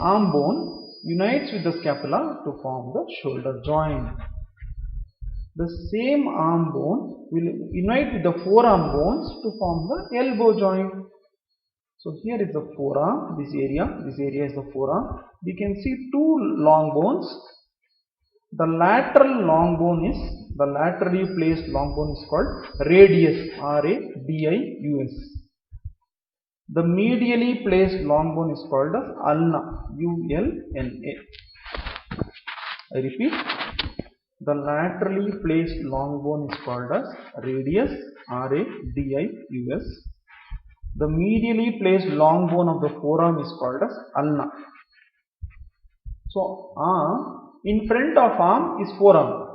arm bone unites with the scapula to form the shoulder joint. The same arm bone will unite with the forearm bones to form the elbow joint. So here is the forearm, this area is the forearm. We can see two long bones. The laterally placed long bone is called radius, R-A-D-I-U-S. The medially placed long bone is called as ulna, U-L-N-A. I repeat, the laterally placed long bone is called as radius, R-A-D-I-U-S. The medially placed long bone of the forearm is called as ulna. So, arm, in front of arm is forearm.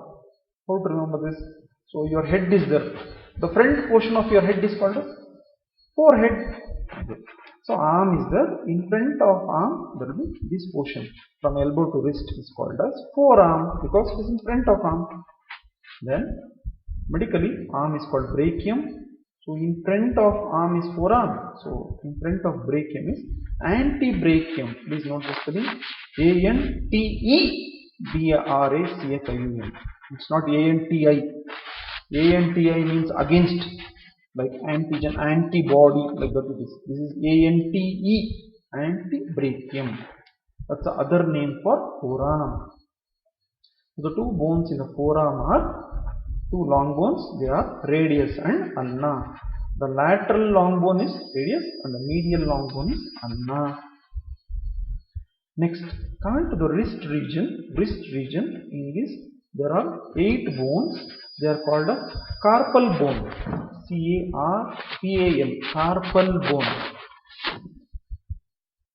How to remember this? So, your head is there. The front portion of your head is called as forehead. So, arm is there. In front of arm, there will be this portion from elbow to wrist is called as forearm because it is in front of arm. Then, medically, arm is called brachium. So, in front of arm is forearm. So, in front of brachium is antebrachium. Please note the spelling. A-N-T-E-B-R-A-C-H-I-U-M. It's not A-N-T-I. A-N-T-I means against, like antigen, antibody, like that it is. This is A-N-T-E, antebrachium. That's the other name for forearm. The two bones in the forearm are two long bones. They are radius and ulna. The lateral long bone is radius and the medial long bone is ulna. Next, coming to the wrist region. In this there are 8 bones. They are called as carpal bone. C-A-R-P-A-L. Carpal bone.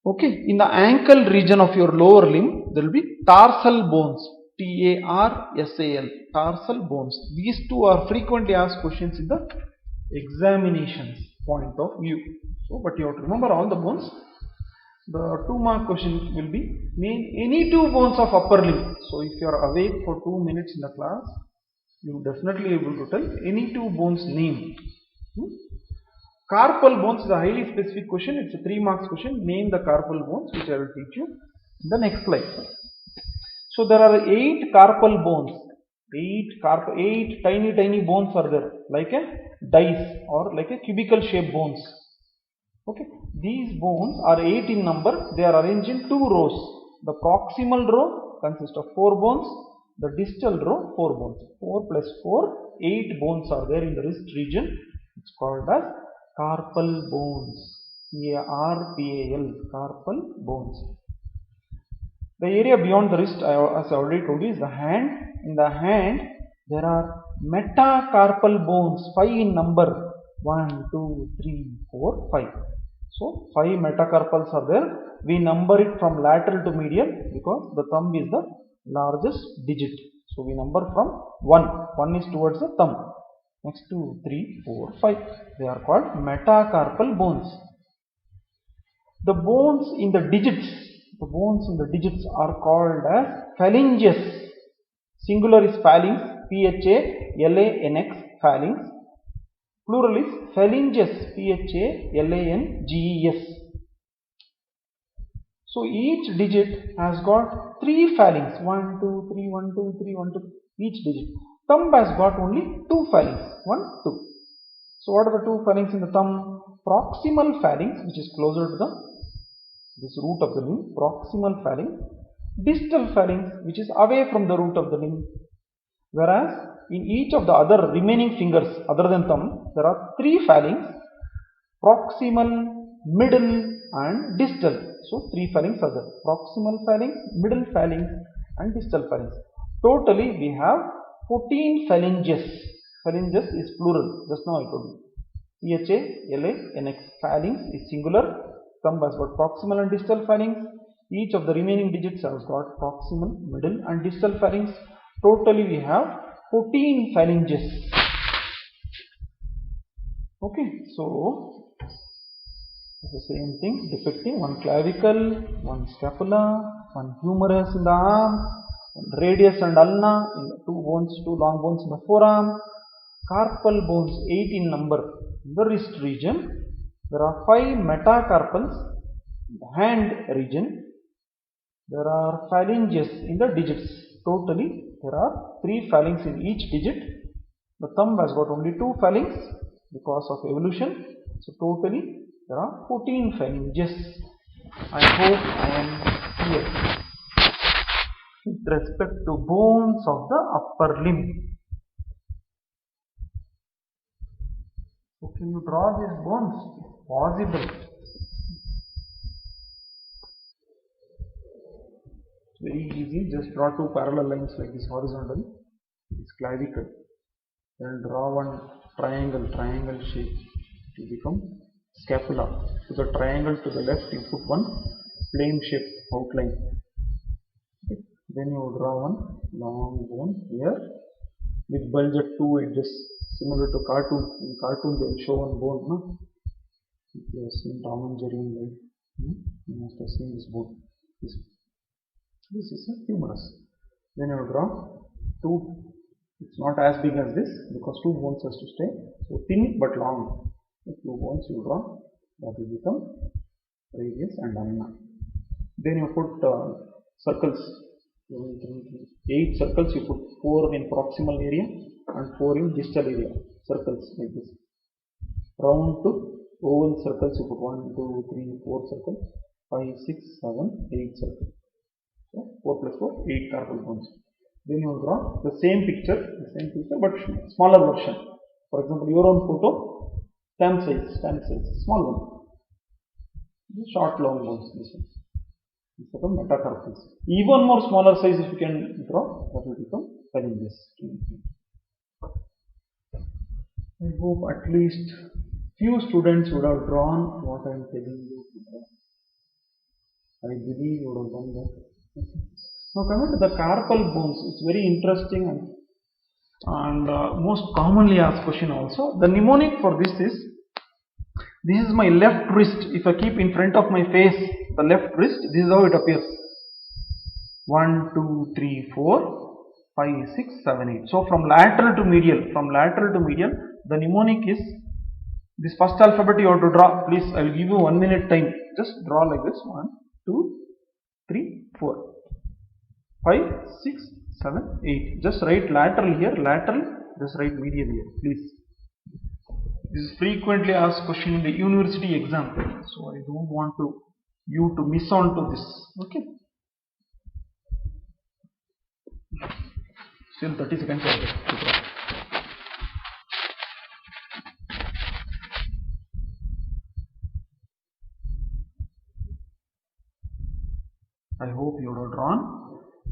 Okay. In the ankle region of your lower limb, there will be tarsal bones. T-A-R-S-A-L. Tarsal bones. These two are frequently asked questions in the examinations point of view. So, but you have to remember all the bones. The 2-mark question will be name any 2 bones of upper limb. So, if you are awake for 2 minutes in the class, you will definitely able to tell any 2 bones name. Carpal bones is a highly specific question. It's a 3 marks question. Name the carpal bones, which I will teach you in the next slide. So, there are 8 carpal bones. 8 tiny bones are there, like a dice or like a cubical shaped bones. Okay, these bones are 8 in number. They are arranged in 2 rows. The proximal row consists of 4 bones. The distal row 4 bones. 4 plus 4, 8 bones are there in the wrist region. It's called as carpal bones. C-A-R-P-A-L. Carpal bones. The area beyond the wrist, as I already told you, is the hand. In the hand, there are metacarpal bones, 5 in number. 1, 2, 3, 4, 5. So, 5 metacarpals are there. We number it from lateral to medial because the thumb is the largest digit. So, we number from 1. 1 is towards the thumb. Next 2, 3, 4, 5. They are called metacarpal bones. The bones in the digits are called as phalanges. Singular is phalanx, P-H-A-L-A-N-X, phalanx. Plural is phalanges, P-H-A-L-A-N-G-E-S. So each digit has got 3 phalanx. 1, 2, 3, 1, 2, 3, 1, 2. Each digit. Thumb has got only 2 phalanx. 1, 2. So what are the 2 phalanx in the thumb? Proximal phalanx, which is closer to this root of the limb. Proximal phalanx. Distal phalanx, which is away from the root of the limb. Whereas in each of the other remaining fingers other than thumb, there are 3 phalanx: proximal, middle and distal. So 3 phalanx are there: proximal phalanx, middle phalanx and distal phalanx. Totally we have 14 phalanges. Phalanges is plural, just now I told you. P-H-A-L-A-N-X. Phalanx is singular. Thumb has got proximal and distal phalanx. Each of the remaining digits has got proximal, middle and distal phalanx. Totally we have 14 phalanges. Okay, so it's the same thing, depicting one clavicle, one scapula, one humerus in the arm, one radius and ulna in the 2 long bones in the forearm, carpal bones 8 in number in the wrist region. There are 5 metacarpals in the hand region. There are phalanges in the digits. Totally, there are 3 phalanges in each digit. The thumb has got only 2 phalanges because of evolution. So totally, there are 14 phalanges. I hope I am clear. With respect to bones of the upper limb. So can you draw these bones? Possible. It's very easy. Just draw 2 parallel lines like this horizontal. It's clavicle. Then draw one triangle shape to become scapula. To the triangle to the left, you put one flame shape outline. Okay. Then you draw one long bone here with bulge at 2 edges, similar to cartoon. In cartoon, they will show one bone. No? If you have seen Tom and Jerry in life, you must have seen this bone. This is a humerus. Then you draw 2. It's not as big as this because 2 bones has to stay. So thin but long. The 2 bones you draw, that will become radius and ulna. Then you put circles. 8 circles, you put 4 in proximal area and 4 in distal area. Circles like this. Round to oval circles, you put 1, 2, 3, 4 circles. 5, 6, 7, 8 circles. So 4 plus 4, 8 carpal bones. Then you will draw the same picture but smaller version. For example, your own photo, stamp size, small one. Short, long bones, this one. This is the metacarpals. Even more smaller size if you can draw, that will become phalanges. I hope at least few students would have drawn what I am telling you to draw. I believe you would have done that. Okay. Now coming to the carpal bones, it's very interesting and most commonly asked question also. The mnemonic for this is my left wrist. If I keep in front of my face, the left wrist, this is how it appears. 1, 2, 3, 4, 5, 6, 7, 8. So from lateral to medial, the mnemonic is this first alphabet you have to draw. Please, I will give you 1 minute time. Just draw like this. 1, 2, 3, 4. 5, 6, 7, 8. Just write lateral here, just write medial here, please. This is frequently asked question in the university exam, so I don't want you to miss on to this. Okay. Still 30 seconds to draw. I hope you have drawn.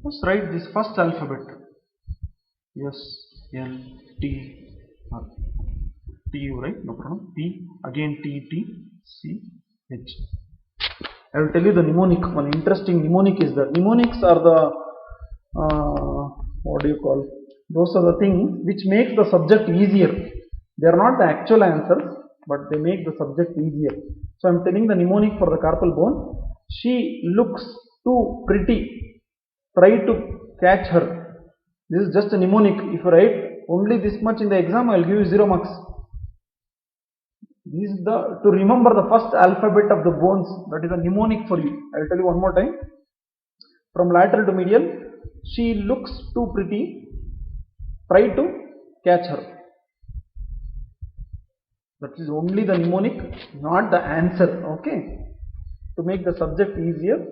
Just write this first alphabet. S, L, T, R. T, U, right? No problem. P, again T, T, C, H. I will tell you the mnemonic. One interesting mnemonic is that mnemonics are the, those are the things which makes the subject easier. They are not the actual answers, but they make the subject easier. So I am telling the mnemonic for the carpal bone. She looks too pretty. Try to catch her. This is just a mnemonic. If you write only this much in the exam, I will give you 0 marks. This is to remember the first alphabet of the bones. That is a mnemonic for you. I will tell you one more time. From lateral to medial, she looks too pretty. Try to catch her. That is only the mnemonic, not the answer. Okay. To make the subject easier,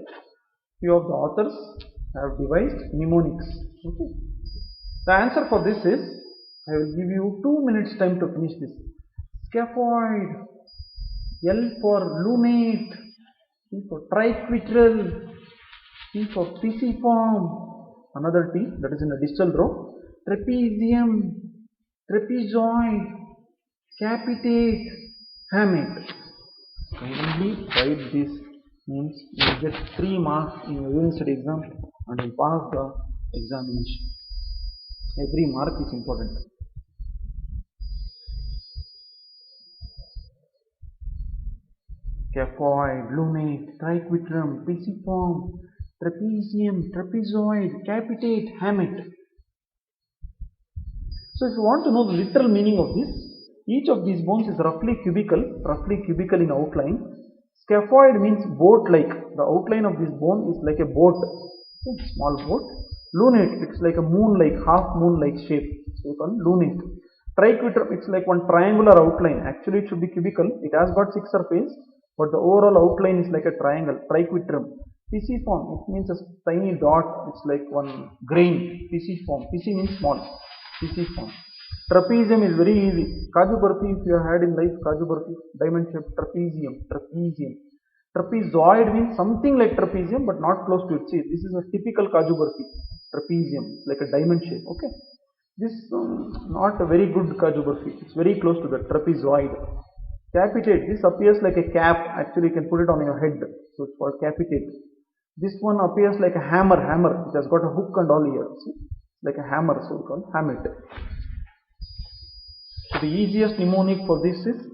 few of the authors have devised mnemonics. Okay. The answer for this is, I will give you 2 minutes time to finish this. Scaphoid, L for lunate, T for triquetral, T for pisiform, another T that is in the distal row, trapezium, trapezoid, capitate, hamate. Kindly write this. Means you will get 3 marks in your university exam and you pass the examination. Every mark is important. Scaphoid, lunate, triquetrum, pisiform, trapezium, trapezoid, capitate, hamate. So if you want to know the literal meaning of this, each of these bones is roughly cubical in outline. Scaphoid means boat-like. The outline of this bone is like a boat, okay, small boat. Lunate, it's like a moon-like, half moon-like shape. So we call it lunate. Triquetrum, it's like one triangular outline. Actually, it should be cubical. It has got 6 surfaces, but the overall outline is like a triangle. Triquetrum. Pisiform, it means a tiny dot. It's like one grain. Pisiform. Pisi means small. Pisiform. Trapezium is very easy. Kaju barfi, if you had in life, Kaju barfi, diamond shape, trapezium, trapezium. Trapezoid means something like trapezium, but not close to it. See, this is a typical Kaju barfi. Trapezium, it's like a diamond shape. Okay, this not a very good Kaju barfi. It's very close to the trapezoid. Capitate, this appears like a cap. Actually, you can put it on your head, so it's called capitate. This one appears like a hammer. It has got a hook and all here. See, like a hammer, so we call it hammet. So the easiest mnemonic for this is,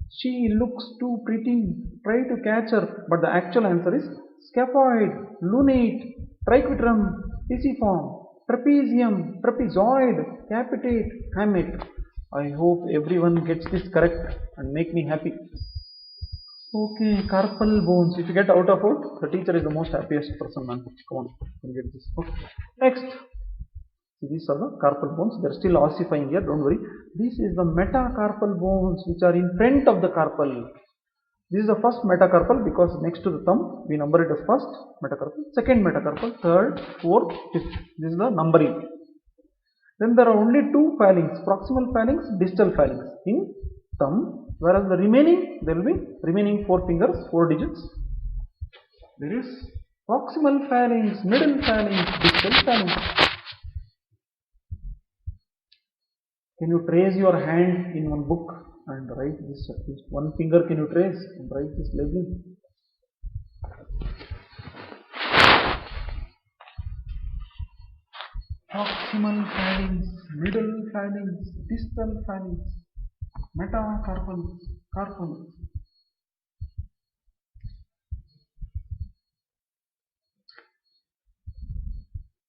she looks too pretty, try to catch her. But the actual answer is scaphoid, lunate, triquetrum, pisiform, trapezium, trapezoid, capitate, hammet. I hope everyone gets this correct and make me happy. Okay, carpal bones. If you get out of it, the teacher is the most happiest person, man. Come on, you get this. Okay. Next. These are the carpal bones. They are still ossifying here, don't worry. This is the metacarpal bones which are in front of the carpal. This is the first metacarpal because next to the thumb we number it as first metacarpal, second metacarpal, third, fourth, fifth. This is the numbering. Then there are only two phalanx, proximal phalanx, distal phalanx in thumb, whereas the remaining, there will be remaining 4 fingers, 4 digits. There is proximal phalanx, middle phalanx, distal phalanx. Can you trace your hand in one book and write this? At least one finger can you trace and write this labeling? Proximal phalanx, middle phalanx, distal phalanx, metacarpal, carpal.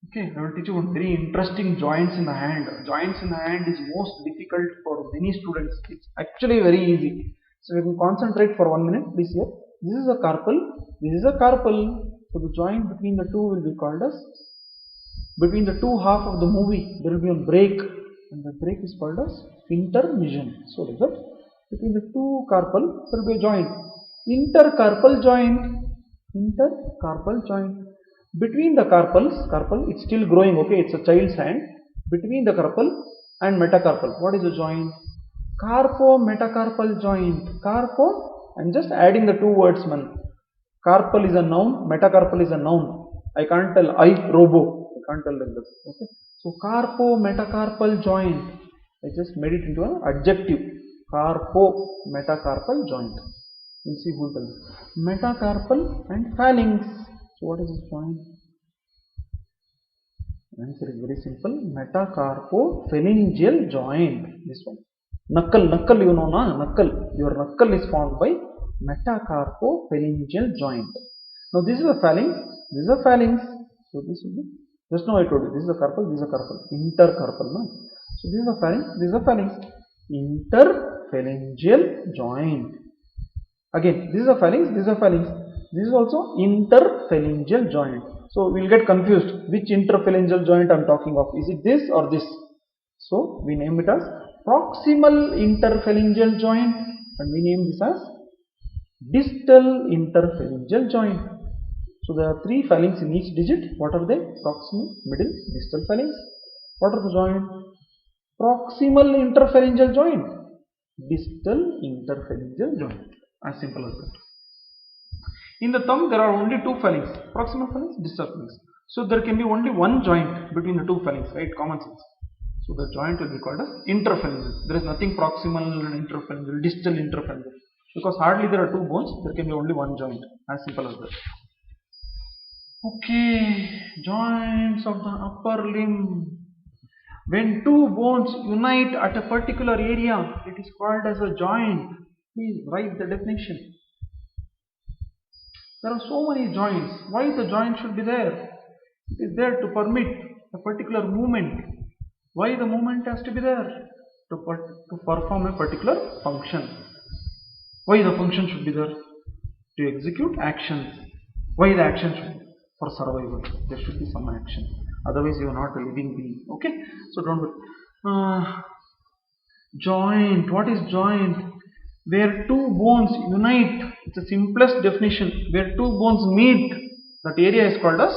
Okay, I will teach you one very interesting joints in the hand. Joints in the hand is most difficult for many students. It's actually very easy. So we can concentrate for 1 minute. Please here. This is a carpal. This is a carpal. So the joint between the two will be called as, between the two half of the movie, there will be a break, and the break is called as intermission. So like that, between the two carpal there will be a joint. Intercarpal joint. Intercarpal joint. Between the carpals, carpal, it's still growing, okay, it's a child's hand. Between the carpal and metacarpal, what is the joint? Carpo-metacarpal joint. Carpo, I'm just adding the two words, man. Carpal is a noun, metacarpal is a noun. I can't tell robo. I can't tell like this, okay. So, carpo-metacarpal joint. I just made it into an adjective. Carpo-metacarpal joint. We'll see who tells. Metacarpal and phalanx. So what is this joint? Answer is very simple. Metacarpophalangeal joint. This one. Knuckle, you know na? Knuckle. Your knuckle is formed by metacarpophalangeal joint. Now this is a phalanx. This is a phalanx. So this will be. Just now I told you. This is a carpal. This is a carpal. Intercarpal. Na? So this is a phalanx. This is a phalanx. Interphalangeal joint. Again, this is a phalanx. This is a phalanx. This is also interphalangeal joint. So we will get confused which interphalangeal joint I am talking of. Is it this or this? So we name it as proximal interphalangeal joint, and we name this as distal interphalangeal joint. So there are 3 phalanx in each digit. What are they? Proximal, middle, distal phalanx. What are the joint? Proximal interphalangeal joint, distal interphalangeal joint. As simple as that. In the thumb, there are only 2 phalanx, proximal phalanx, distal phalanx. So there can be only one joint between the 2 phalanx, right? Common sense. So the joint will be called as interphalangeal. There is nothing proximal interphalangeal, distal interphalangeal. Because hardly there are 2 bones, there can be only one joint. As simple as that. Okay, joints of the upper limb. When 2 bones unite at a particular area, it is called as a joint. Please write the definition. There are so many joints. Why the joint should be there? It is there to permit a particular movement. Why the movement has to be there? To perform a particular function. Why the function should be there? to execute actions. Why the action should be? For survival. There should be some action. Otherwise, you are not a living being. Okay? So don't worry. Joint. What is joint? Where two bones unite. It's the simplest definition. Where two bones meet, that area is called as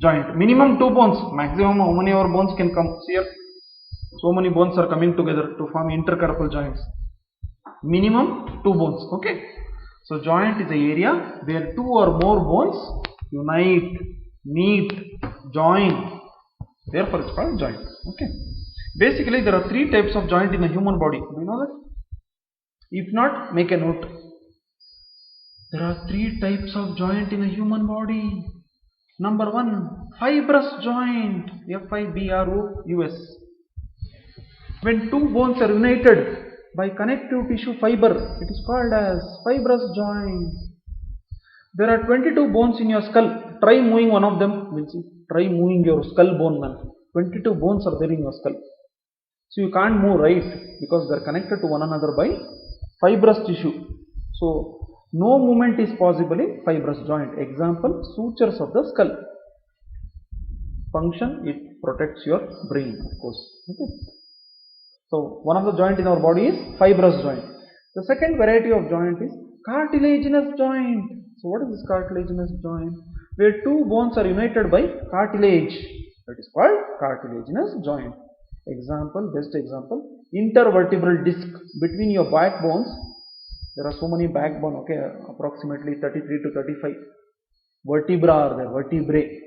joint. Minimum two bones. Maximum how many our bones can come? See here. So many bones are coming together to form intercarpal joints. Minimum two bones. Okay. So joint is the area where two or more bones unite, meet, join. Therefore, it's called joint. Okay. Basically, there are three types of joint in the human body. Do you know that? If not, make a note. There are three types of joint in the human body. Number one, fibrous joint. F-I-B-R-O-U-S. When two bones are united by connective tissue fiber, it is called as fibrous joint. There are 22 bones in your skull. Try moving one of them. We'll see. Try moving your skull bone, man. 22 bones are there in your skull. So you can't move, right? Because they are connected to one another by fibrous tissue. So no movement is possible in fibrous joint. Example, sutures of the skull. Function, it protects your brain, of course. Okay. So one of the joint in our body is fibrous joint. The second variety of joint is cartilaginous joint. So what is this cartilaginous joint? Where two bones are united by cartilage. That is called cartilaginous joint. Example, best example, intervertebral disc between your backbones. There are so many backbone, okay, approximately 33 to 35 vertebra are there, vertebrae,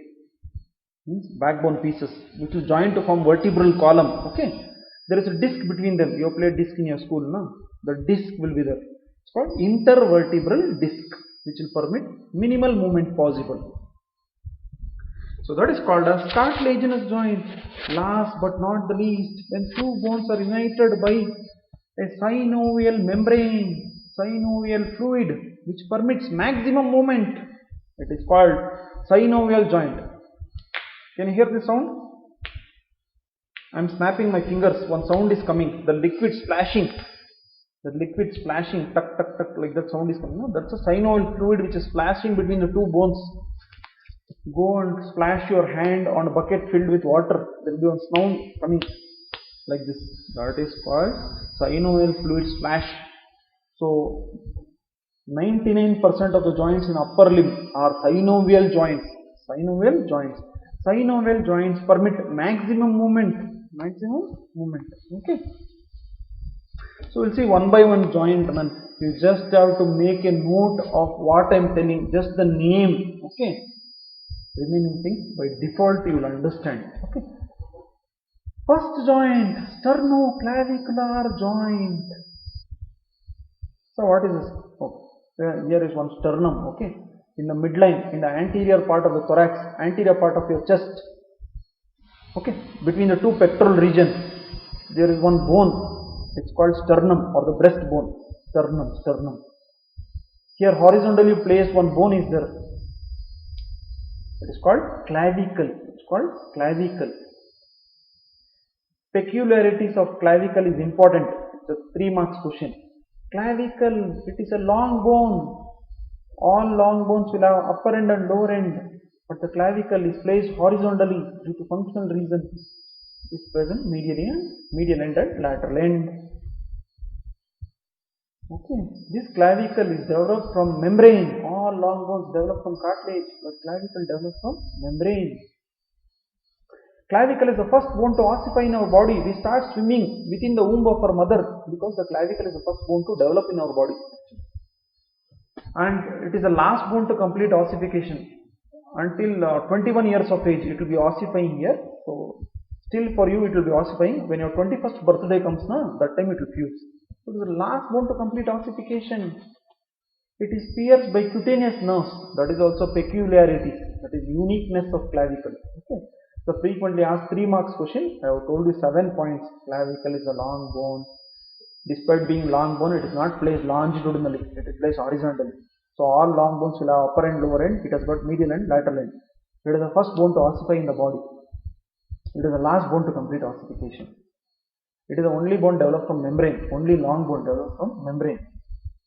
means backbone pieces, which is joined to form vertebral column. Okay, there is a disc between them. You play disc in your school, no? The disc will be there. It's called intervertebral disc, which will permit minimal movement possible. So that is called as cartilaginous joint. Last but not the least, when two bones are united by a synovial membrane, synovial fluid, which permits maximum movement, it is called synovial joint. Can you hear the sound? I am snapping my fingers. One sound is coming. The liquid splashing. The liquid splashing, tuck, tuck, tuck, like that sound is coming. No, that's a synovial fluid which is splashing between the two bones. Go and splash your hand on a bucket filled with water. There will be one sound coming like this. That is called synovial fluid splash. So 99% of the joints in upper limb are synovial joints. Synovial joints. Synovial joints permit maximum movement. Maximum movement. Okay. So we'll see one by one joint. Man. You just have to make a note of what I am telling. Just the name. Okay. Remaining things by default you will understand. Okay. First joint, sternoclavicular joint. So what is this? Oh, here is one sternum. Okay. In the midline, in the anterior part of the thorax, anterior part of your chest. Okay. Between the two pectoral regions, there is one bone. It's called sternum or the breastbone. Sternum. Here horizontally placed one bone is there. It is called clavicle. It's called clavicle. Peculiarities of clavicle is important. It's a 3 marks question. Clavicle, it is a long bone. All long bones will have upper end and lower end. But the clavicle is placed horizontally due to functional reasons. It is present medial end and lateral end. Okay, this clavicle is developed from membrane. All long bones develop from cartilage, but clavicle develops from membrane. Clavicle is the first bone to ossify in our body. We start swimming within the womb of our mother because the clavicle is the first bone to develop in our body. And it is the last bone to complete ossification. Until 21 years of age, it will be ossifying here. So, still for you, it will be ossifying. When your 21st birthday comes, that time it will fuse. So, it is the last bone to complete ossification. It is pierced by cutaneous nerves. That is also peculiarity. That is uniqueness of clavicle. Okay. So, frequently asked 3 marks question. I have told you 7 points. Clavicle is a long bone. Despite being long bone, it is not placed longitudinally. It is placed horizontally. So, all long bones will have upper and lower end. It has got medial and lateral end. It is the first bone to ossify in the body. It is the last bone to complete ossification. It is the only bone developed from membrane. Only long bone developed from membrane.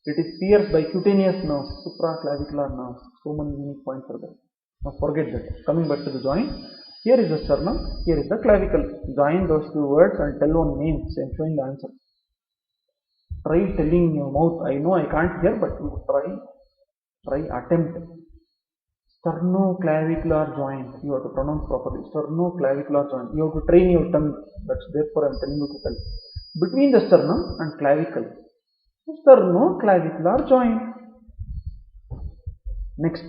It is pierced by cutaneous nerves, supraclavicular nerves. So many unique points are there. Now forget that. Coming back to the joint. Here is the sternum, here is the clavicle. Join those two words and tell one name. So I'm showing the answer. Try telling in your mouth. I know I can't hear, but you try attempt. Sternoclavicular joint. You have to pronounce properly. Sternoclavicular joint. You have to train your tongue. That's therefore I'm telling you to tell. Between the sternum and clavicle. Sternoclavicular joint. Next,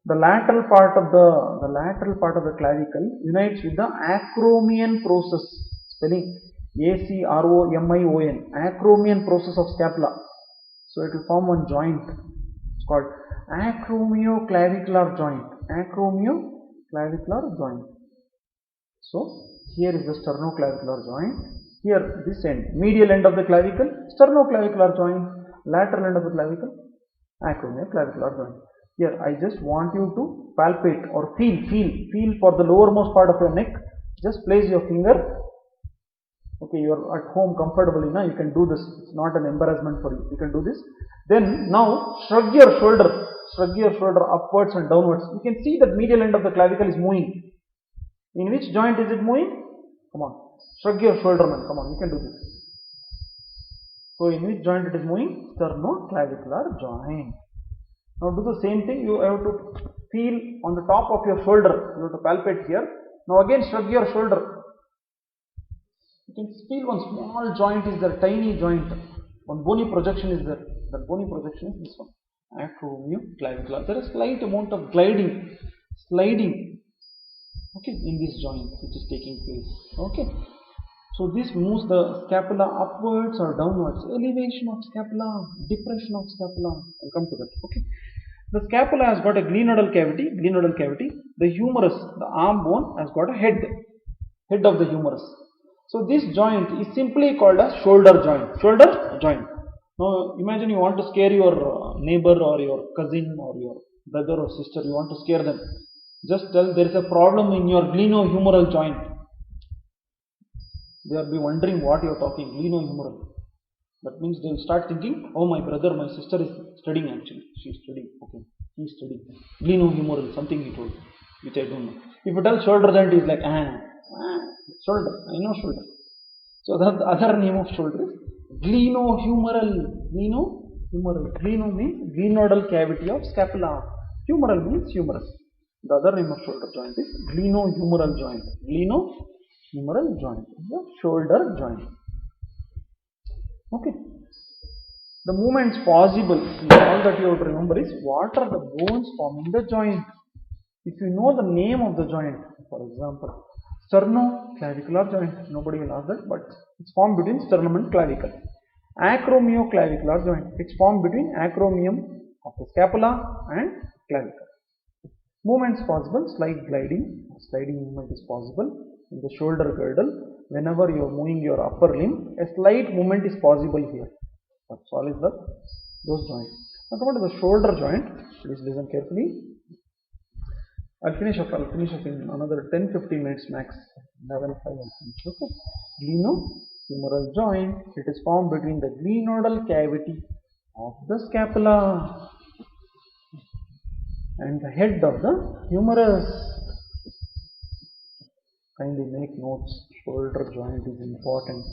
the lateral part of the clavicle unites with the acromion process. Spelling ACROMION. Acromion process of scapula. So it will form one joint. It's called acromioclavicular joint. Acromioclavicular joint. So here is the sternoclavicular joint. Here this end, medial end of the clavicle, sternoclavicular joint. Lateral end of the clavicle, acromioclavicular joint. Here I just want you to palpate or feel for the lowermost part of your neck. Just place your finger. Okay, you are at home comfortably now. You can do this. It's not an embarrassment for you. You can do this. Then now shrug your shoulder upwards and downwards. You can see that medial end of the clavicle is moving. In which joint is it moving? Come on, shrug your shoulder, man. Come on, you can do this. So in which joint it is moving? Sternoclavicular joint. Now do the same thing. You have to feel on the top of your shoulder. You have to palpate here. Now again shrug your shoulder. You can feel one small joint is there, tiny joint. One bony projection is there. That bony projection is this one. Acromioclavicular. There is slight amount of sliding. Okay, in this joint which is taking place. Okay. So this moves the scapula upwards or downwards. Elevation of scapula, depression of scapula. I'll come to that. Okay. The scapula has got a glenoidal cavity. The humerus, the arm bone, has got a head of the humerus. So this joint is simply called a shoulder joint. Now imagine you want to scare your neighbor or your cousin or your brother or sister. You want to scare them. Just tell there is a problem in your glenohumeral joint. They will be wondering what you are talking. Glenohumeral. That means they will start thinking, oh, my brother, my sister is studying actually. She is studying. Okay. He is studying. Glenohumeral, something he told, which I don't know. If you tell shoulder joint, he is like, shoulder. I know shoulder. So the other name of shoulder is glenohumeral. Gleno means glenoidal cavity of scapula. Humeral means humerus. The other name of shoulder joint is glenohumeral joint. Glenohumeral joint is the shoulder joint. Okay. The movements possible. All that you have to remember is what are the bones forming the joint. If you know the name of the joint, for example, sternoclavicular joint, nobody will ask that, but it's formed between sternum and clavicle. Acromioclavicular joint, it's formed between acromion of the scapula and clavicle. Movements possible, sliding movement is possible in the shoulder girdle. Whenever you are moving your upper limb, a slight movement is possible here. That's all is those joints. Now come on to the shoulder joint. Please listen carefully. I'll finish up in another 10-15 minutes max. 11:05 I'll finish. Okay. Glenohumeral joint. It is formed between the glenoidal cavity of the scapula and the head of the humerus. Kindly make notes. Shoulder joint is important.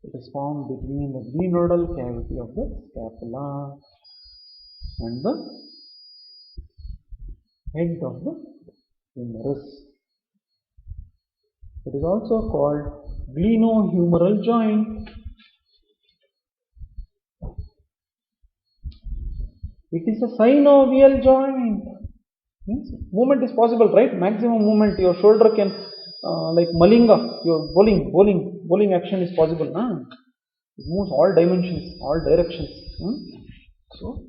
It is formed between the glenoidal cavity of the scapula and the head of the humerus. It is also called glenohumeral joint. It is a synovial joint. Means movement is possible, right? Maximum movement. Your shoulder can, like malinga, your bowling action is possible. It moves all dimensions, all directions. So,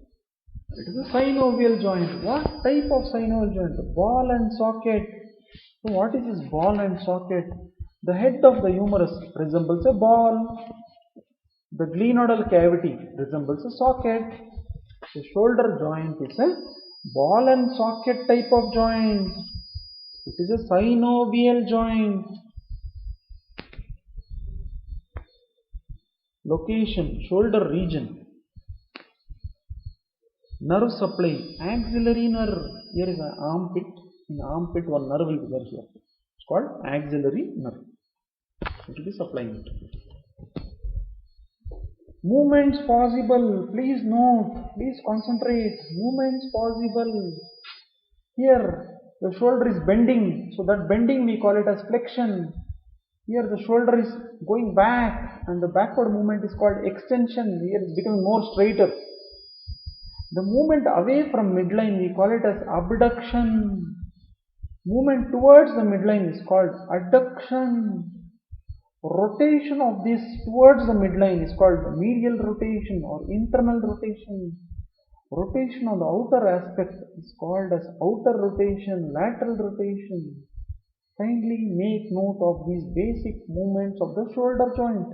it is a synovial joint. What type of synovial joint? Ball and socket. So, what is this ball and socket? The head of the humerus resembles a ball. The glenoidal cavity resembles a socket. The shoulder joint is a ball and socket type of joint. It is a synovial joint. location, shoulder region. Nerve supply, axillary nerve. Here is an armpit. In the armpit, one nerve will be there here. It's called axillary nerve. It will be supplying it. Movements possible. Please note. Please concentrate. Movements possible. Here, the shoulder is bending. So that bending we call it as flexion. Here the shoulder is going back and the backward movement is called extension. Here it is becoming more straighter. The movement away from midline we call it as abduction. Movement towards the midline is called adduction. Rotation of this towards the midline is called medial rotation or internal rotation. Rotation on the outer aspect is called as outer rotation, lateral rotation. Kindly make note of these basic movements of the shoulder joint.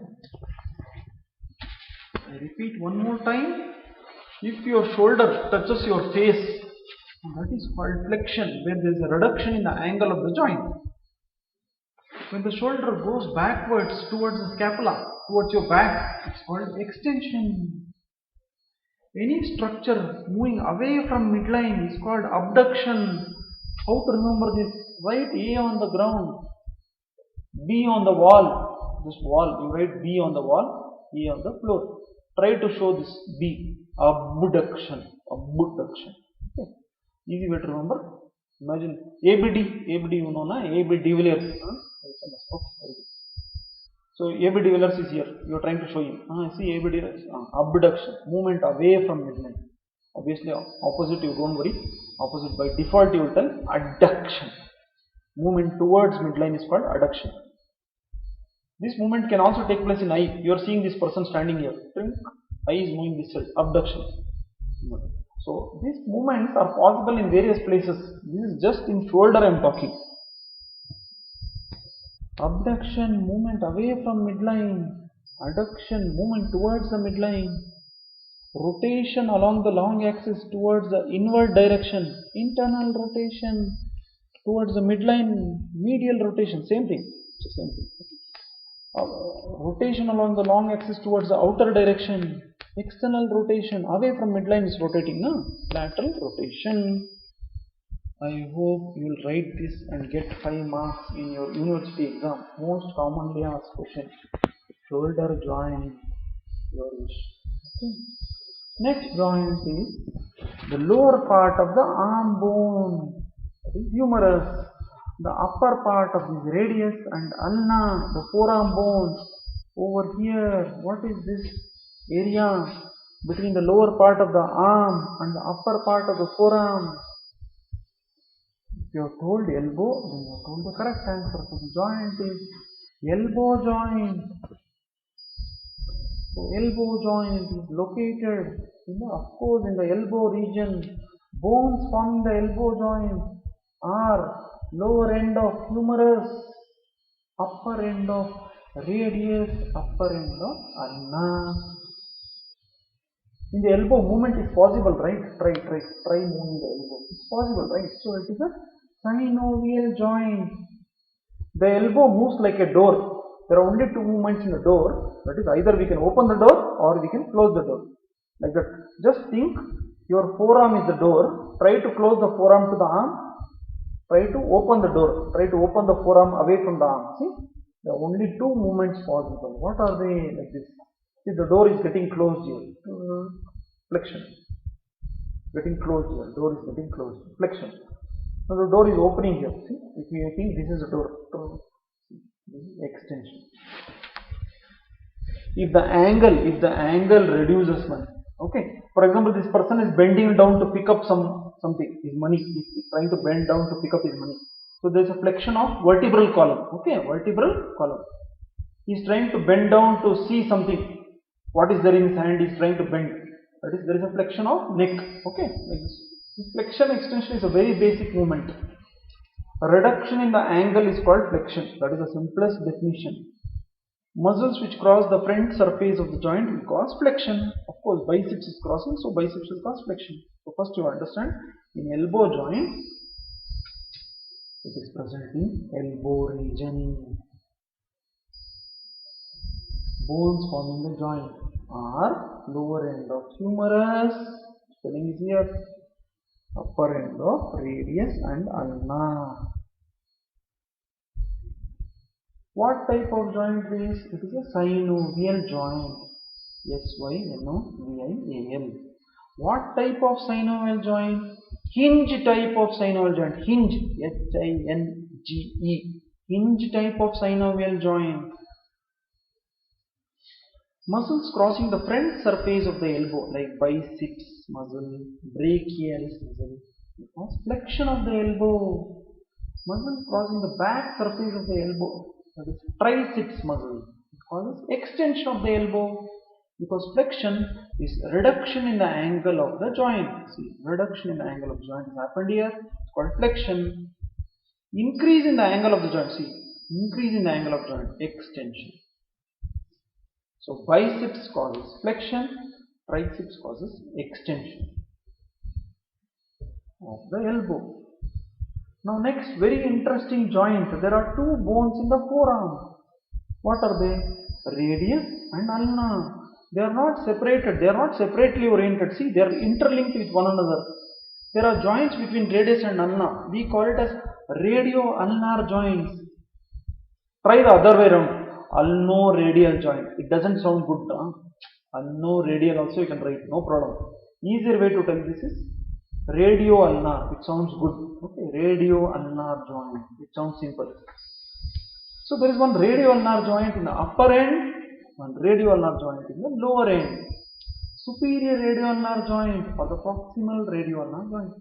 I repeat one more time. If your shoulder touches your face, that is called flexion, where there is a reduction in the angle of the joint. When the shoulder goes backwards towards the scapula, towards your back, it's called extension. Any structure moving away from midline is called abduction. How to remember this? Write A on the ground, B on the wall. This wall, you write B on the wall, A on the floor. Try to show this B. Abduction. Abduction. Okay. Easy way to remember. Imagine ABD. ABD you know na? AB de Villiers. Okay. So AB de Villiers is here. You are trying to show him. See ABD abduction. Movement away from midline. Obviously opposite you don't worry. Opposite by default you will tell adduction. Movement towards midline is called adduction. This movement can also take place in eye. You are seeing this person standing here. Eye is moving this side. Abduction. So these movements are possible in various places. This is just in shoulder I am talking. Abduction, movement away from midline. Adduction, movement towards the midline. Rotation along the long axis towards the inward direction. Internal rotation towards the midline. Medial rotation, same thing. It's the same thing. Rotation along the long axis towards the outer direction. External rotation away from midline is rotating, no? Lateral rotation. I hope you will write this and get 5 marks in your university exam. Most commonly asked question. Shoulder joint. Your wish. Okay. Next joint is the lower part of the arm bone. That is humerus. The upper part of this radius and ulna, the forearm bone. Over here, what is this area between the lower part of the arm and the upper part of the forearm? If you are told elbow, then you are told the correct answer. So the joint is elbow joint. So elbow joint is located of course in the elbow region. Bones forming the elbow joint are lower end of humerus, upper end of radius, upper end of ulna. In the elbow, movement is possible, right? Try moving the elbow. It's possible, right? So it is a synovial joint. The elbow moves like a door. There are only 2 movements in the door. That is, either we can open the door or we can close the door. Like that. Just think your forearm is the door. Try to close the forearm to the arm. Try to open the door. Try to open the forearm away from the arm. See? There are only 2 movements possible. What are they? Like this. See, the door is getting closed here. Flexion. Getting closed here. Door is getting closed. Flexion. Now the door is opening here. See? If you think this is a door. This is extension. If the angle reduces one. Okay. For example, this person is bending down to pick up something. His money. He's trying to bend down to pick up his money. So there is a flexion of vertebral column. Okay. Vertebral column. He is trying to bend down to see something. What is there in his hand? He is trying to bend. That is, there is a flexion of neck. Okay. Like this. This flexion extension is a very basic movement. A reduction in the angle is called flexion. That is the simplest definition. Muscles which cross the front surface of the joint will cause flexion. Of course, biceps is crossing, so biceps will cause flexion. So first you understand, in elbow joint, it is present in elbow region. bones forming the joint are lower end of humerus, spelling is here, upper end of radius and ulna. What type of joint is? It is a synovial joint. synovial. What type of synovial joint? Hinge type of synovial joint. Hinge. Hinge. Hinge type of synovial joint. Muscles crossing the front surface of the elbow, like biceps muscle, brachialis muscle, because flexion of the elbow. Muscle crossing the back surface of the elbow, that is triceps muscle. It causes extension of the elbow, because flexion is reduction in the angle of the joint. See, reduction in the angle of the joint has happened here. It's called flexion. Increase in the angle of the joint. See, increase in the angle of joint, extension. So biceps causes flexion, triceps causes extension of the elbow. Now next, very interesting joint. There are two bones in the forearm. What are they? Radius and ulna. They are not separated. They are not separately oriented. See, they are interlinked with one another. There are joints between radius and ulna. We call it as radio-ulnar joints. Try the other way around. Ulno-radial joint. It doesn't sound good. Ulno-radial also you can write. No problem. Easier way to tell this is radio-ulnar. It sounds good. Okay, radio-ulnar joint. It sounds simple. So there is one radio-ulnar joint in the upper end, one radio-ulnar joint in the lower end. Superior radio-ulnar joint or the proximal radio-ulnar joint.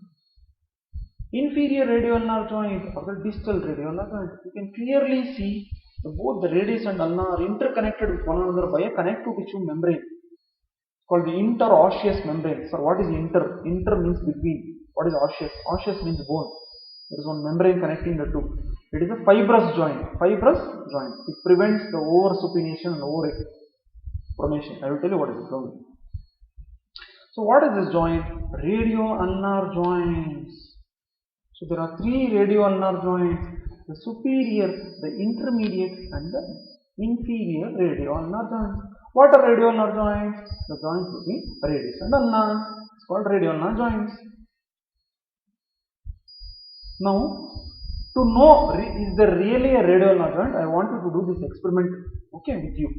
Inferior radio-ulnar joint or the distal radio-ulnar joint. You can clearly see both the radius and ulna are interconnected with one another by a connective tissue membrane. It's called the interosseous membrane. So what is inter? Inter means between. What is osseous? Osseous means bone. There is one membrane connecting the two. It is a fibrous joint. Fibrous joint. It prevents the over-supination and over-pronation. I will tell you what is it. So what is this joint? Radio-ulnar joints. So there are three radio-ulnar joints. The superior, the intermediate and the inferior radio-ulnar joints. What are radio-ulnar joints? The joints between radius and ulna. It's called radio-ulnar joints. Now, to know is there really a radio-ulnar joint, I want you to do this experiment, okay, with you.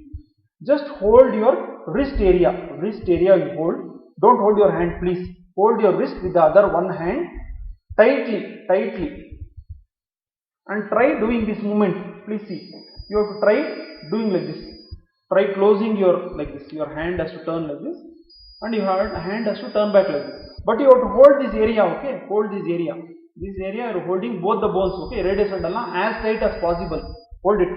Just hold your wrist area. Wrist area you hold. Don't hold your hand, please. Hold your wrist with the other one hand tightly. And try doing this movement. Please see. You have to try doing like this. Try closing your like this. Your hand has to turn like this, and your hand has to turn back like this. But you have to hold this area. Okay, hold this area. This area you are holding both the bones. Okay, radius and ulna as tight as possible. Hold it.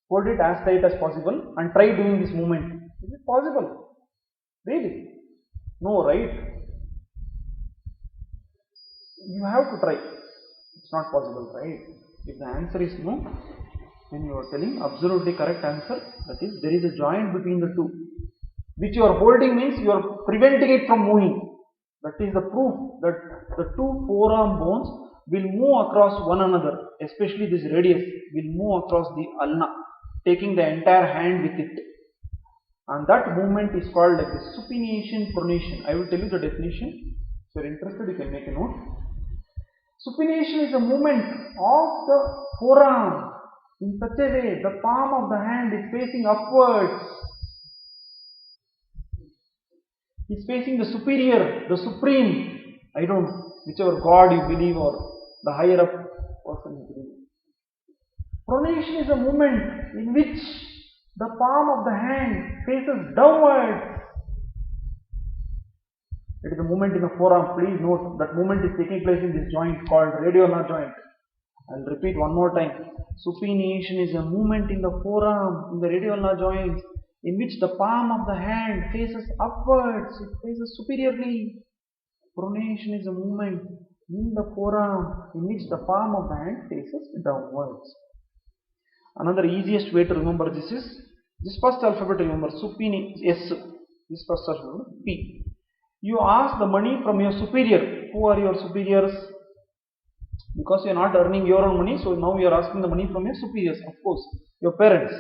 Hold it as tight as possible, and try doing this movement. Is it possible? Really? No, right? You have to try. It's not possible, right? If the answer is no, then you are telling absolutely correct answer. That is, there is a joint between the two, which you are holding means you are preventing it from moving. That is the proof that the two forearm bones will move across one another, especially this radius will move across the ulna, taking the entire hand with it. And that movement is called like the supination pronation. I will tell you the definition. If you are interested, you can make a note. Supination is a movement of the forearm in such a way the palm of the hand is facing upwards. Is facing the superior, the supreme, I don't know, whichever God you believe or the higher up person you believe. Pronation is a movement in which the palm of the hand faces downwards. It is a movement in the forearm. Please note that movement is taking place in this joint called radio-ulnar joint. I will repeat one more time. Supination is a movement in the forearm, in the radio-ulnar joints, in which the palm of the hand faces upwards, it faces superiorly. Pronation is a movement in the forearm in which the palm of the hand faces downwards. Another easiest way to remember this is this first alphabet. Remember supination S. This first alphabet P. You ask the money from your superior. Who are your superiors? Because you are not earning your own money, so now you are asking the money from your superiors. Of course, your parents.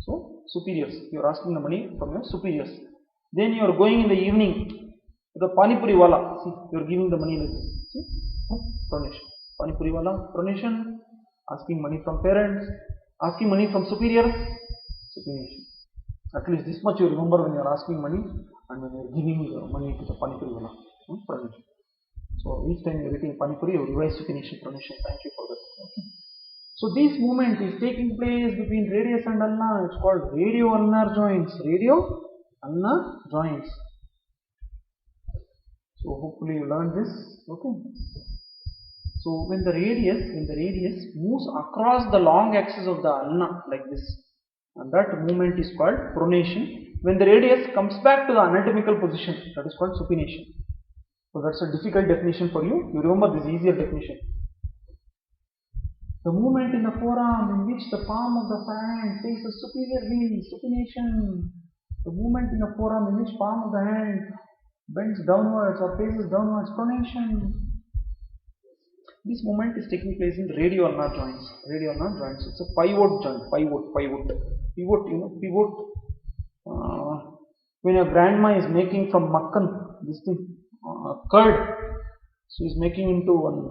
So superiors. You are asking the money from your superiors. Then you are going in the evening to the Panipuri wala. See, you are giving the money like this. See, pronation. Panipuri wala, pronation. Asking money from parents. Asking money from superiors. Supination. At least this much you remember when you are asking money and when you are giving money to the Panipuri wala. Pronation. So each time you are getting Panipuri, you revise supination, pronation. Thank you for that. Okay. So this movement is taking place between radius and ulna. It's called radio-ulnar joints. Radio-ulnar joints. So hopefully you learned this. Okay. So when the radius moves across the long axis of the ulna like this, and that movement is called pronation. When the radius comes back to the anatomical position, that is called supination. So that's a difficult definition for you. You remember this easier definition. The movement in the forearm in which the palm of the hand faces superiorly, supination. The movement in the forearm in which palm of the hand bends downwards or faces downwards, pronation. This movement is taking place in the radio-ulnar joints. Radio-ulnar joints. It's a pivot joint. Pivot. You know, pivot. When your grandma is making from makkan, this thing, curd, she is making into one.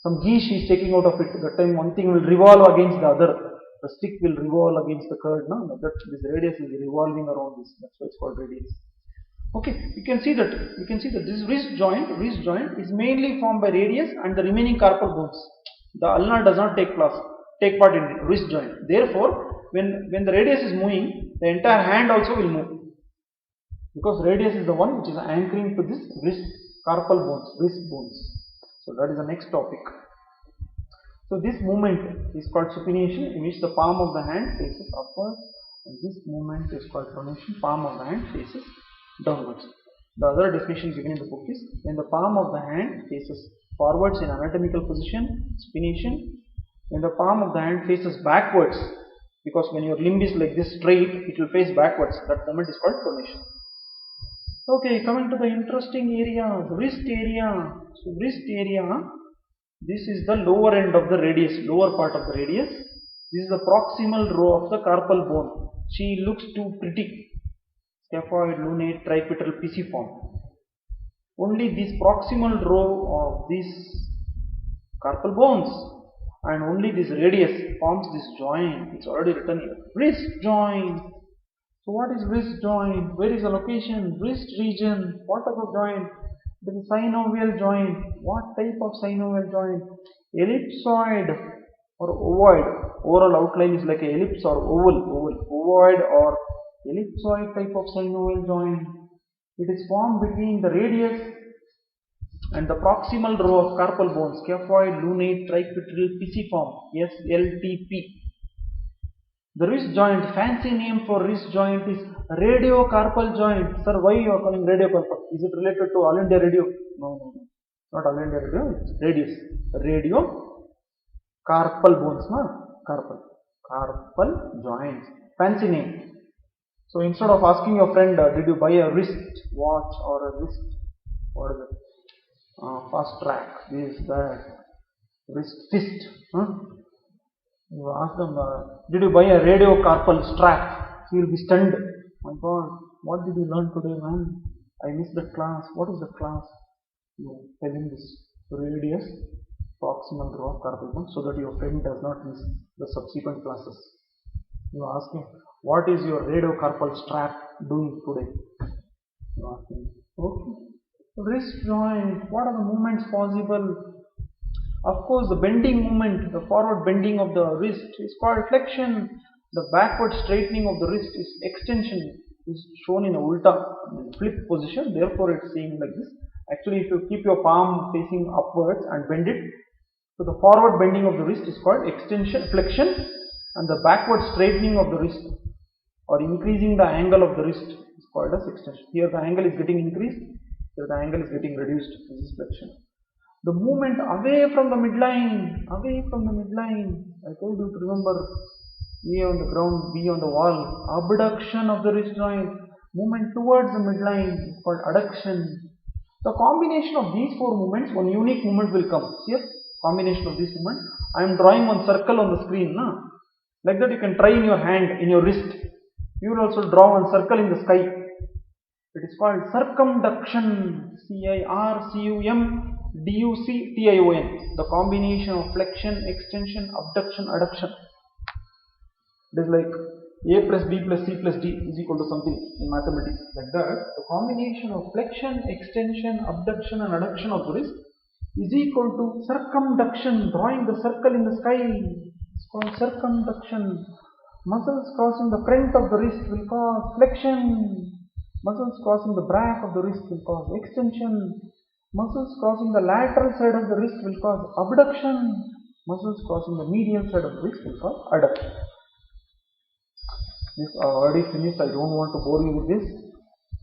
Some ghee she is taking out of it. That time one thing will revolve against the other. The stick will revolve against the curd. No? This radius is revolving around this. That's why it's called radius. Okay, you can see that this wrist joint is mainly formed by radius and the remaining carpal bones. The ulnar does not take part in the wrist joint. Therefore, when the radius is moving, the entire hand also will move. Because radius is the one which is anchoring to this wrist bones. So that is the next topic. So this movement is called supination, in which the palm of the hand faces upwards, and this movement is called pronation, palm of the hand faces downwards. The other definition given in the book is when the palm of the hand faces forwards in anatomical position, supination. When the palm of the hand faces backwards, because when your limb is like this straight, it will face backwards. That movement is called pronation. Okay, coming to the interesting area, the wrist area. So wrist area, this is the lower end of the radius, lower part of the radius. This is the proximal row of the carpal bone. She looks too pretty. Scaphoid, lunate, tripetal, pisiform. Only this proximal row of these carpal bones and only this radius forms this joint. It's already written here. Wrist joint. So what is wrist joint? Where is the location? Wrist region. What type of joint? It is a synovial joint. What type of synovial joint? Ellipsoid or ovoid. Overall outline is like an ellipse or oval. Ovoid or ellipsoid type of synovial joint. It is formed between the radius and the proximal row of carpal bones. Scaphoid, lunate, tripetal, pisiform. SLTP. The wrist joint, fancy name for wrist joint is radiocarpal joint. Sir, why you are calling radiocarpal? Is it related to All India Radio? No. Not All India Radio, it's radius. Radiocarpal bones, no? Carpal joints. Fancy name. So instead of asking your friend, did you buy a wrist watch or a wrist, what is it? Fast track, this, that, wrist fist. You ask them, did you buy a radiocarpal strap? He will be stunned. My God, what did you learn today, man? I missed that class. What is that class? You tell him this radius, proximal row of carpal bone, so that your friend does not miss the subsequent classes. You ask him, what is your radiocarpal strap doing today? You ask him, okay. Wrist joint, what are the movements possible? Of course, the bending movement, the forward bending of the wrist is called flexion. The backward straightening of the wrist is extension. Is shown in a ulta, flip position. Therefore, it's seen like this. Actually, if you keep your palm facing upwards and bend it, so the forward bending of the wrist is called extension, flexion, and the backward straightening of the wrist or increasing the angle of the wrist is called as extension. Here the angle is getting increased. Here the angle is getting reduced. This is flexion. The movement away from the midline. I told you to remember A on the ground, B on the wall. Abduction of the wrist joint. Movement towards the midline is called adduction. The combination of these four movements, one unique movement will come. See here? Combination of these movements. I am drawing one circle on the screen. Like that you can try in your hand, in your wrist. You will also draw one circle in the sky. It is called circumduction. Circumduction. The combination of flexion, extension, abduction, adduction. It is like a plus b plus c plus d is equal to something in mathematics. Like that, the combination of flexion, extension, abduction and adduction of the wrist is equal to circumduction. Drawing the circle in the sky is called circumduction. Muscles crossing the front of the wrist will cause flexion. Muscles crossing the back of the wrist will cause extension. Muscles crossing the lateral side of the wrist will cause abduction. Muscles crossing the medial side of the wrist will cause adduction. This I already finished. I don't want to bore you with this.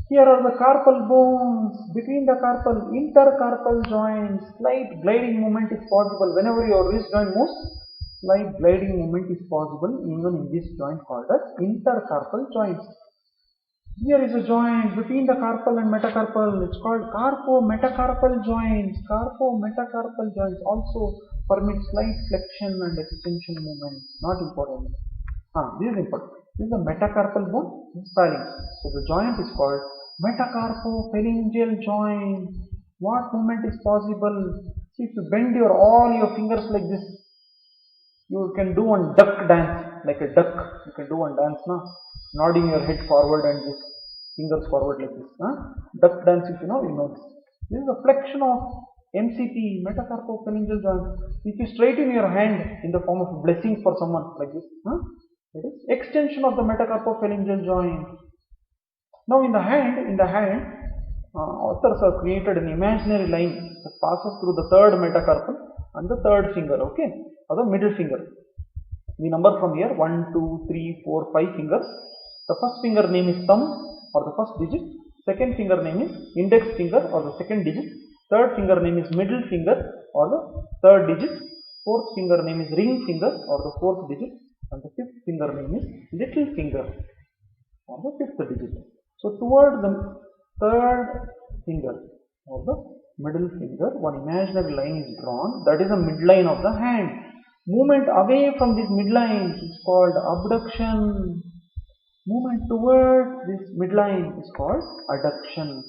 Here are the carpal bones. Between the carpal, intercarpal joints, slight gliding movement is possible. Whenever your wrist joint moves, slight gliding movement is possible even in this joint called as intercarpal joints. Here is a joint between the carpal and metacarpal. It's called carpo-metacarpal joints. Carpo-metacarpal joints also permit slight flexion and extension movement. Not important. This is important. This is the metacarpal bone. This is phalanx. So the joint is called metacarpophalangeal joint. What movement is possible? See, if you bend all your fingers like this, you can do one duck dance, like a duck. You can do one dance now, nodding your head forward and just fingers forward like this. Duck dance, if you know this. This is a flexion of MCP, metacarpophalangeal joint. If you straighten your hand in the form of blessings for someone like this, it is extension of the metacarpophalangeal joint. Now in the hand, authors have created an imaginary line that passes through the third metacarpal and the third finger, okay, or the middle finger. We number from here 1, 2, 3, 4, 5 fingers. The first finger name is thumb or the first digit. Second finger name is index finger or the second digit. Third finger name is middle finger or the third digit. Fourth finger name is ring finger or the fourth digit. And the fifth finger name is little finger or the fifth digit. So toward the third finger or the middle finger, one imaginary line is drawn. That is the midline of the hand. Movement away from this midline is called abduction. Movement towards this midline is called adduction.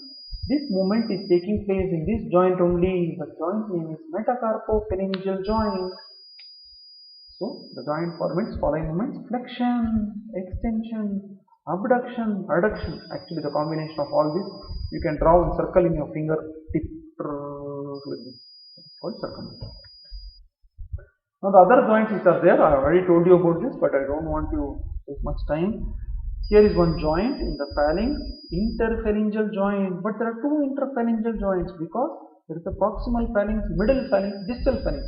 This movement is taking place in this joint only. The joint name is metacarpophalangeal joint. So the joint permits following movements: flexion, extension, abduction, adduction. Actually, the combination of all this, you can draw a circle in your finger tip like this. It's called circumference. Now the other joints which are there, I already told you about this, but I don't want to take much time. Here is one joint in the phalanx, interphalangeal joint, but there are two interphalangeal joints because there is a proximal phalanx, middle phalanx, distal phalanx.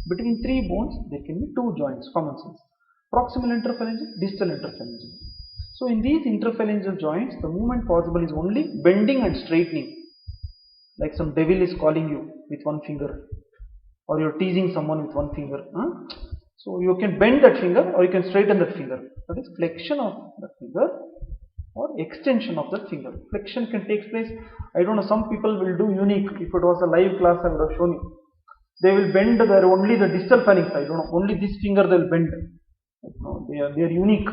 Between three bones, there can be two joints, common sense. Proximal interphalangeal, distal interphalangeal. So in these interphalangeal joints, the movement possible is only bending and straightening. Like some devil is calling you with one finger, or you're teasing someone with one finger. So you can bend that finger or you can straighten that finger. That is flexion of that finger or extension of that finger. Flexion can take place, I don't know, some people will do unique. If it was a live class, I would have shown you. They will bend only the distal phalanx. I don't know, only this finger they will bend. No, they are unique.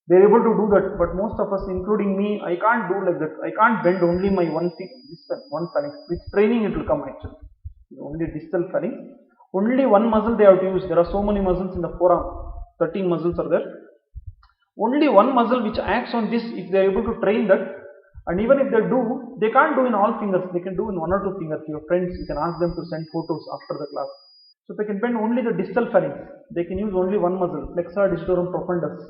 They are able to do that, but most of us, including me, I can't do like that. I can't bend only my one phalanx. With training it will come actually. Only distal phalanx. Only one muscle they have to use. There are so many muscles in the forearm. 13 muscles are there. Only one muscle which acts on this, if they are able to train that, and even if they can't do in all fingers, they can do in one or two fingers. Your friends, you can ask them to send photos after the class. So they can bend only the distal phalanx. They can use only one muscle, flexor digitorum profundus.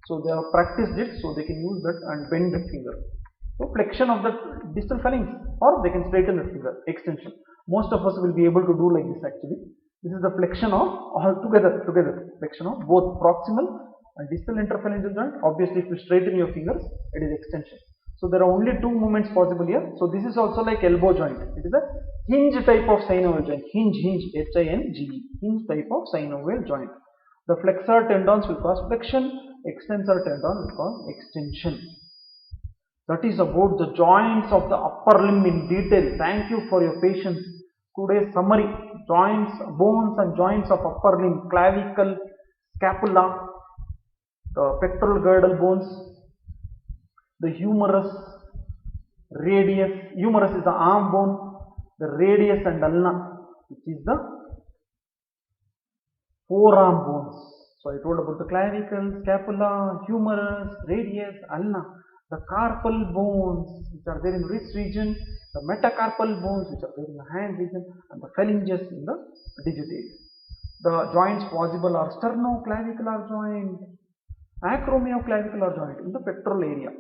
So they have practiced it, so they can use that and bend the finger. So flexion of the distal phalanx, or they can straighten the finger, extension. Most of us will be able to do like this actually. This is the flexion of all together, flexion of both proximal and distal interphalangeal joint. Obviously, if you straighten your fingers, it is extension. So there are only two movements possible here. So this is also like elbow joint. It is a hinge type of synovial joint. Hinge, H-I-N-G-E. Hinge type of synovial joint. The flexor tendons will cause flexion. Extensor tendon will cause extension. That is about the joints of the upper limb in detail. Thank you for your patience. Today's summary: joints, bones and joints of upper limb, clavicle, scapula, the pectoral girdle bones, the humerus, radius. Humerus is the arm bone, the radius and ulna, which is the forearm bones. So I told about the clavicle, scapula, humerus, radius, ulna, the carpal bones which are there in the wrist region, the metacarpal bones which are there in the hand region, and the phalanges in the digit area. The joints possible are sternoclavicular joint, acromioclavicular joint in the pectoral area,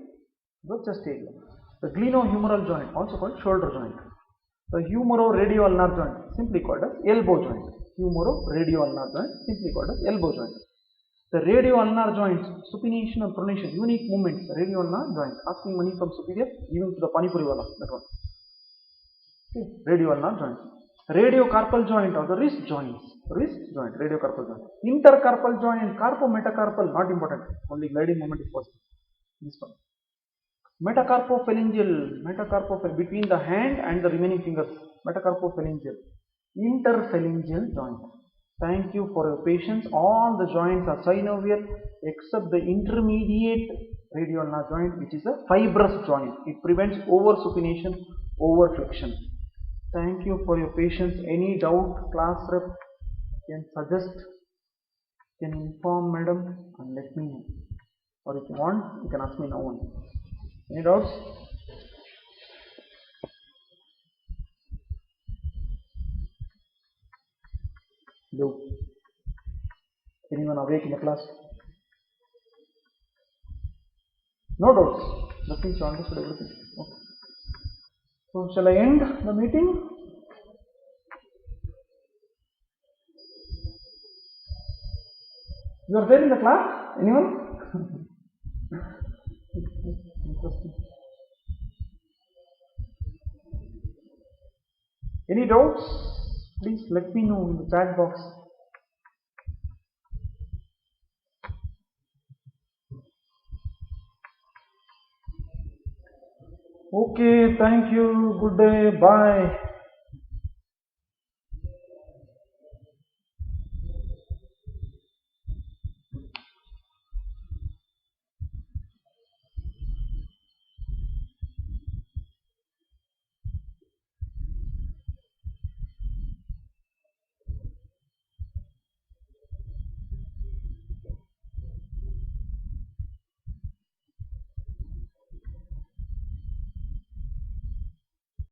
the chest area. The glenohumeral joint, also called shoulder joint. The humero-radioulnar joint, simply called as elbow joint. Humero-radioulnar joint, simply called as elbow joint. The radioulnar joints, supination and pronation, unique movements, radioulnar joint, asking money from superior, even to the Panipuri wala, that one. Okay. Radioulnar joint. Radiocarpal joint or the wrist joints. Wrist joint, radiocarpal joint. Intercarpal joint, carpometacarpal, not important. Only gliding movement is possible. This one. Metacarpophalangeal, between the hand and the remaining fingers. Metacarpophalangeal. Interphalangeal joint. Thank you for your patience. All the joints are synovial except the intermediate radioulnar joint, which is a fibrous joint. It prevents over supination, over flexion. Thank you for your patience. Any doubt, class rep can suggest, can inform madam and let me know. Or if you want, you can ask me now only. Any doubts? No. Anyone awake in the class? No doubts. Nothing, you understood everything. Okay. So shall I end the meeting? You are there in the class? Anyone? Interesting. Any doubts? Please let me know in the chat box. Okay, thank you. Good day. Bye.